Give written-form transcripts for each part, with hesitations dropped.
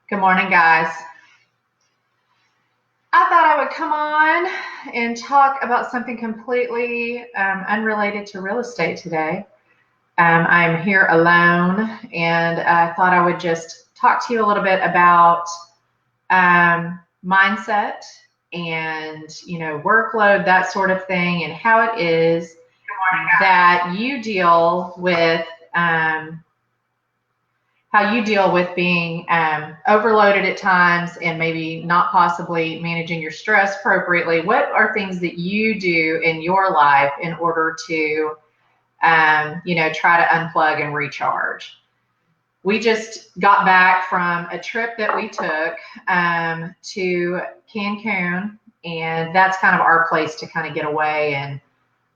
Good morning, guys. I thought I would come on and talk about something completely unrelated to real estate today. I'm here alone, and I thought I would just talk to you a little bit about mindset and workload, that sort of thing, and how it is that you deal with being overloaded at times and maybe not possibly managing your stress appropriately. What are things that you do in your life in order to, try to unplug and recharge? We just got back from a trip that we took to Cancun, and that's kind of our place to kind of get away and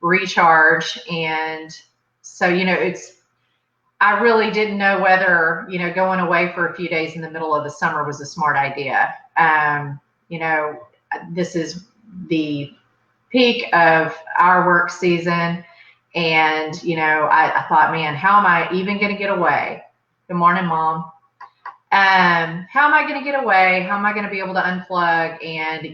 recharge. And so, I really didn't know whether, going away for a few days in the middle of the summer was a smart idea. This is the peak of our work season. And, I thought, man, how am I even going to get away? Good morning, Mom. How am I going to get away? How am I going to be able to unplug? And,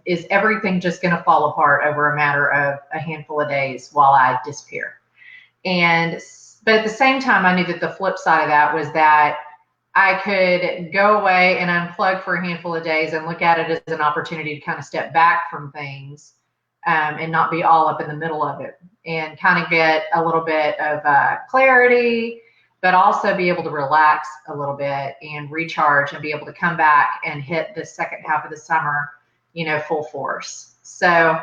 is everything just going to fall apart over a matter of a handful of days while I disappear? But at the same time, I knew that the flip side of that was that I could go away and unplug for a handful of days and look at it as an opportunity to kind of step back from things and not be all up in the middle of it, and kind of get a little bit of clarity, but also be able to relax a little bit and recharge and be able to come back and hit the second half of the summer, full force. So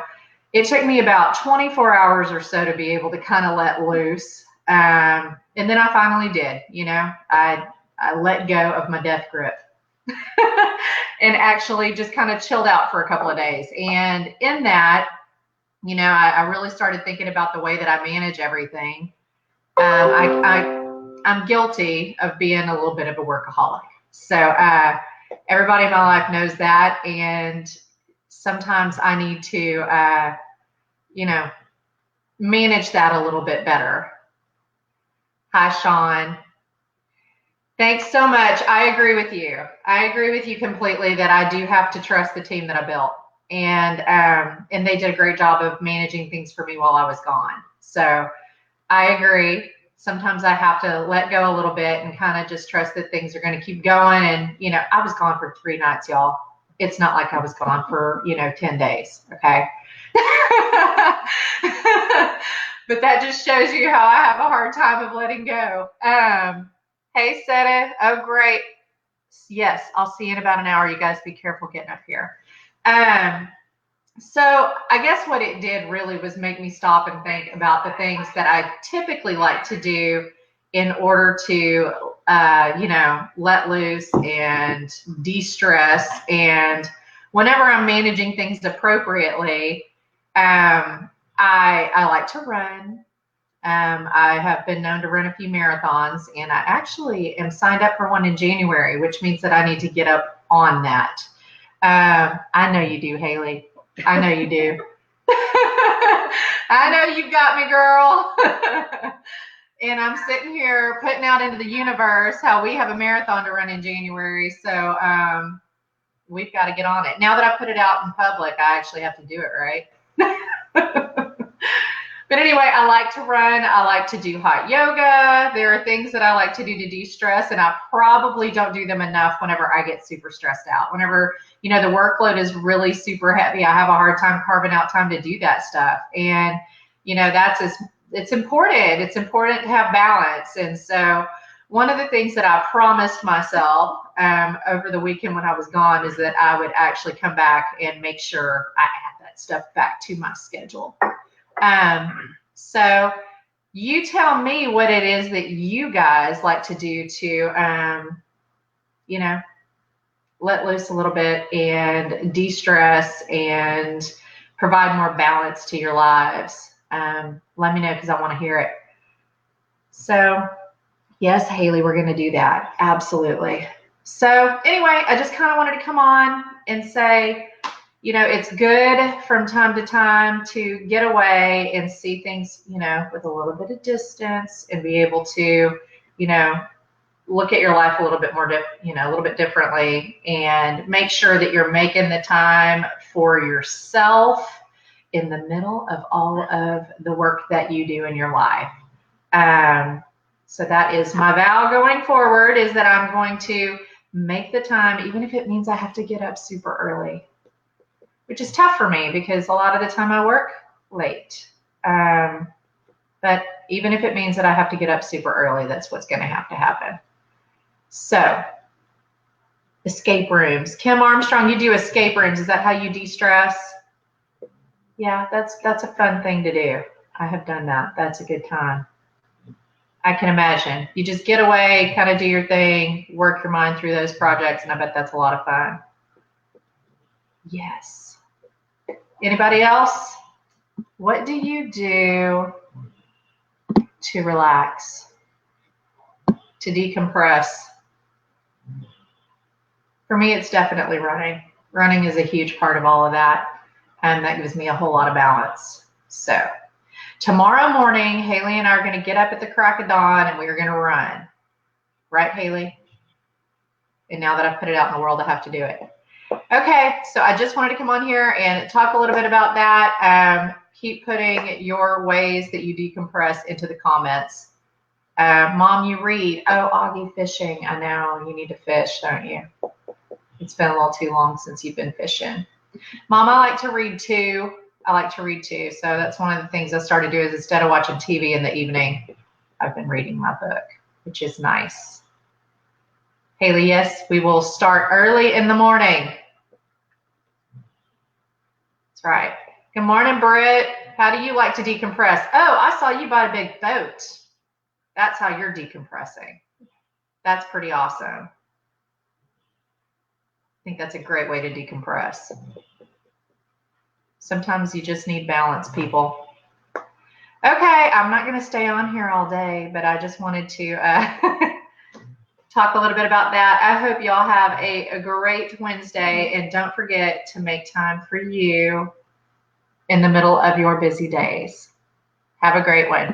it took me about 24 hours or so to be able to kind of let loose. And then I finally did. I let go of my death grip and actually just kind of chilled out for a couple of days. And in that, I really started thinking about the way that I manage everything. I'm guilty of being a little bit of a workaholic. So everybody in my life knows that. And sometimes I need to, manage that a little bit better. Hi, Sean. Thanks so much. I agree with you. I agree with you completely that I do have to trust the team that I built. And they did a great job of managing things for me while I was gone. So I agree. Sometimes I have to let go a little bit and kind of just trust that things are going to keep going. And, I was gone for 3 nights, y'all. It's not like I was gone for, 10 days. Okay. But that just shows you how I have a hard time of letting go. Hey, Seta. Oh, great. Yes, I'll see you in about an hour. You guys be careful getting up here. So I guess what it did really was make me stop and think about the things that I typically like to do in order to, let loose and de-stress. And whenever I'm managing things appropriately, I like to run. I have been known to run a few marathons, and I actually am signed up for one in January, which means that I need to get up on that. I know you do, Haley. I know you do. I know you've got me, girl. And I'm sitting here putting out into the universe how we have a marathon to run in January. So we've got to get on it. Now that I put it out in public, I actually have to do it, right? But anyway, I like to run. I like to do hot yoga. There are things that I like to do to de-stress, and I probably don't do them enough whenever I get super stressed out. Whenever, the workload is really super heavy, I have a hard time carving out time to do that stuff. And, it's important. It's important to have balance. And so one of the things that I promised myself over the weekend when I was gone is that I would actually come back and make sure I add that stuff back to my schedule. So you tell me what it is that you guys like to do to, let loose a little bit and de-stress and provide more balance to your lives. Let me know, because I want to hear it. So yes, Haley, we're going to do that. Absolutely. So anyway, I just kind of wanted to come on and say, it's good from time to time to get away and see things, with a little bit of distance and be able to, look at your life a little bit more, a little bit differently, and make sure that you're making the time for yourself in the middle of all of the work that you do in your life. So that is my vow going forward, is that I'm going to make the time, even if it means I have to get up super early, which is tough for me because a lot of the time I work late. But even if it means that I have to get up super early, that's what's going to happen. So, escape rooms. Kim Armstrong, you do escape rooms. Is that how you de-stress? Yeah, that's a fun thing to do. I have done that. That's a good time. I can imagine. You just get away, kind of do your thing, work your mind through those projects, and I bet that's a lot of fun. Yes. Anybody else? What do you do to relax, to decompress? For me, it's definitely running. Running is a huge part of all of that, and that gives me a whole lot of balance. So tomorrow morning, Haley and I are going to get up at the crack of dawn, and we are going to run. Right, Haley? And now that I've put it out in the world, I have to do it. Okay, so I just wanted to come on here and talk a little bit about that. Keep putting your ways that you decompress into the comments. Mom, you read. Oh, Augie, fishing. I know. You need to fish, don't you? It's been a little too long since you've been fishing. Mom, I like to read too. So that's one of the things I started doing is instead of watching TV in the evening, I've been reading my book, which is nice. Haley, yes, we will start early in the morning. That's right. Good morning, Britt. How do you like to decompress? Oh, I saw you bought a big boat. That's how you're decompressing. That's pretty awesome. I think that's a great way to decompress. Sometimes you just need balance, people. Okay, I'm not going to stay on here all day, but I just wanted to talk a little bit about that. I hope y'all have a great Wednesday, and don't forget to make time for you in the middle of your busy days. Have a great one.